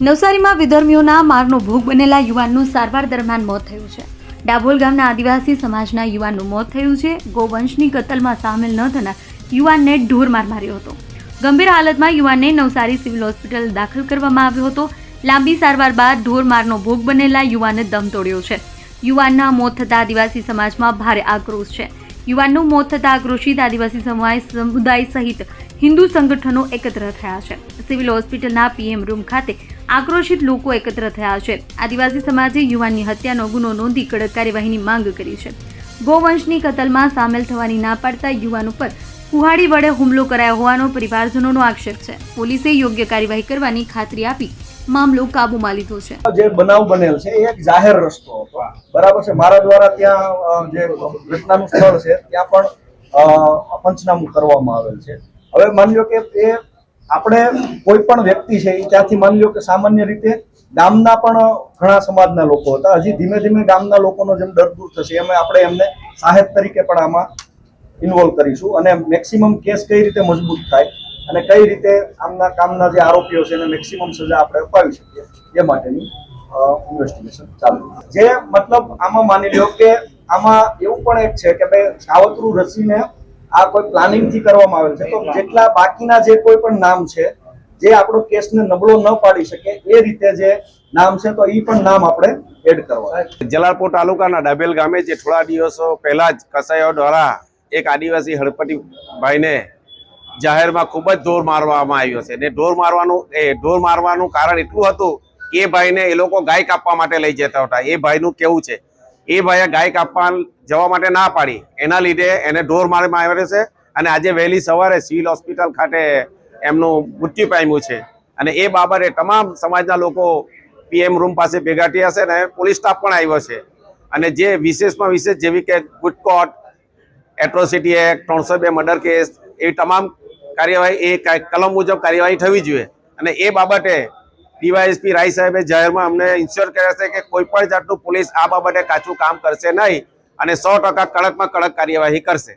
નવસારીમાં વિધર્મીઓના મારનો ભોગ બનેલા યુવાનનું સારવાર દરમિયાન મોત થયું છે। ડાભોલ ગામના આદિવાસી સમાજના યુવાનનું મોત થયું છે। ગોવંશની કતલમાં સામેલ ન થનાર યુવાનને ઢોરમાર માર્યો હતો। ગંભીર હાલતમાં યુવાનને નવસારી સિવિલ હોસ્પિટલ દાખલ કરવામાં આવ્યો હતો। લાંબી સારવાર બાદ ઢોરમારનો ભોગ બનેલા યુવાને દમ તોડ્યો છે। યુવાનના મોત થતાં આદિવાસી સમાજમાં ભારે આક્રોશ છે। યુવાનનું મોત થતાં આક્રોશિત આદિવાસી સમુદાય સહિત હિન્દુ સંગઠનો એકત્ર થયા છે। સિવિલ હોસ્પિટલના પીએમ રૂમ ખાતે આક્રોશિત લોકો એકત્ર થયા છે। આદિવાસી સમાજે યુવાનની હત્યાનો ગુનો નોંધી કડક કાર્યવાહીની માંગ કરી છે। ગોવંશની કતલમાં સામેલ થવાની ના પાડતા યુવાન ઉપર કુહાડી વડે હુમલો કરાયો હોવાનો પરિવારજનોનો આક્ષેપ છે। પોલીસે યોગ્ય કાર્યવાહી કરવાની ખાતરી આપી મામલો કાબૂમાં લીધો છે। જે બનાવ બનેલ છે એ એક જાહેર રસ્તો હતો, બરાબર છે। મારા દ્વારા ત્યાં જે ઘટનાનું સ્થળ છે ત્યાં પણ પંચનામું કરવામાં આવેલ છે। હવે માની લો કે એ આપણે કોઈ પણ વ્યક્તિ છે એ ત્યાંથી માની લો કે સામાન્ય રીતે ગામના પણ ઘણા સમાજના લોકો હતા। હજી ધીમે ધીમે ગામના લોકોનો જેમ ડર દૂર થશે એમ આપણે એમને સહાયક તરીકે પણ આમાં ઇન્વોલ્વ કરીશું અને મેક્સિમમ કેસ કઈ રીતે મજબૂત થાય અને કઈ રીતે આમના કામના જે આરોપીઓ છે એને મેક્સિમમ સજા આપણે અપાવી શકીએ એ માટેની ઇન્વેસ્ટિગેશન ચાલુ। જે મતલબ આમાં માની લો કે આમાં એવું પણ એક છે કે ભાઈ કાવતરું રચીને આ કોઈ પ્લાનિંગથી કરવામાં આવેલ છે, તો જેટલા બાકીના જે કોઈ પણ નામ છે જે આપણો કેસને નબળો ન પાડી શકે એ રીતે જે નામ છે તો એ પણ નામ આપણે એડ કરવા। જલાલપુર તાલુકાના ડાભેલ ગામે જે થોડા દિવસો પહેલા જ કસાઈઓ દ્વારા એક આદિવાસી હળપતિ ભાઈને જાહેરમાં ખૂબ જ ઢોર મારવામાં આવ્યો છે। ને ઢોર મારવાનું કારણ એટલું હતું કે એ ભાઈને એ લોકો ગાય કાપવા માટે લઈ જતા હતા। એ ભાઈનું કેવું છે એ ભાઈએ ગાય કાપવા જવા માટે ના પાડી, એના લીધે એને ઢોર મારવામાં આવ્યો છે અને આજે વહેલી સવારે સિવિલ હોસ્પિટલ ખાતે એમનું મૃત્યુ પામ્યું છે। અને એ બાબતે તમામ સમાજના લોકો પીએમ રૂમ પાસે ભેગા થયા છે અને પોલીસ સ્ટાફ પણ આવ્યો છે। અને જે વિશેષમાં વિશેષ જેવી કે Gujcost, atrocity act, 302 murder case, એ તમામ કાર્યવાહી એ કલમ મુજબ કાર્યવાહી થવી જોઈએ। અને એ બાબતે ડીવાયએસપી રાય સાહેબે જાહેરમાં અમને ઇન્શ્યોર કર્યા છે કે કોઈ પણ જાતનું પોલીસ આ બાબતે કાચું કામ કરશે નહીં અને 100% કડકમાં કડક કાર્યવાહી કરશે।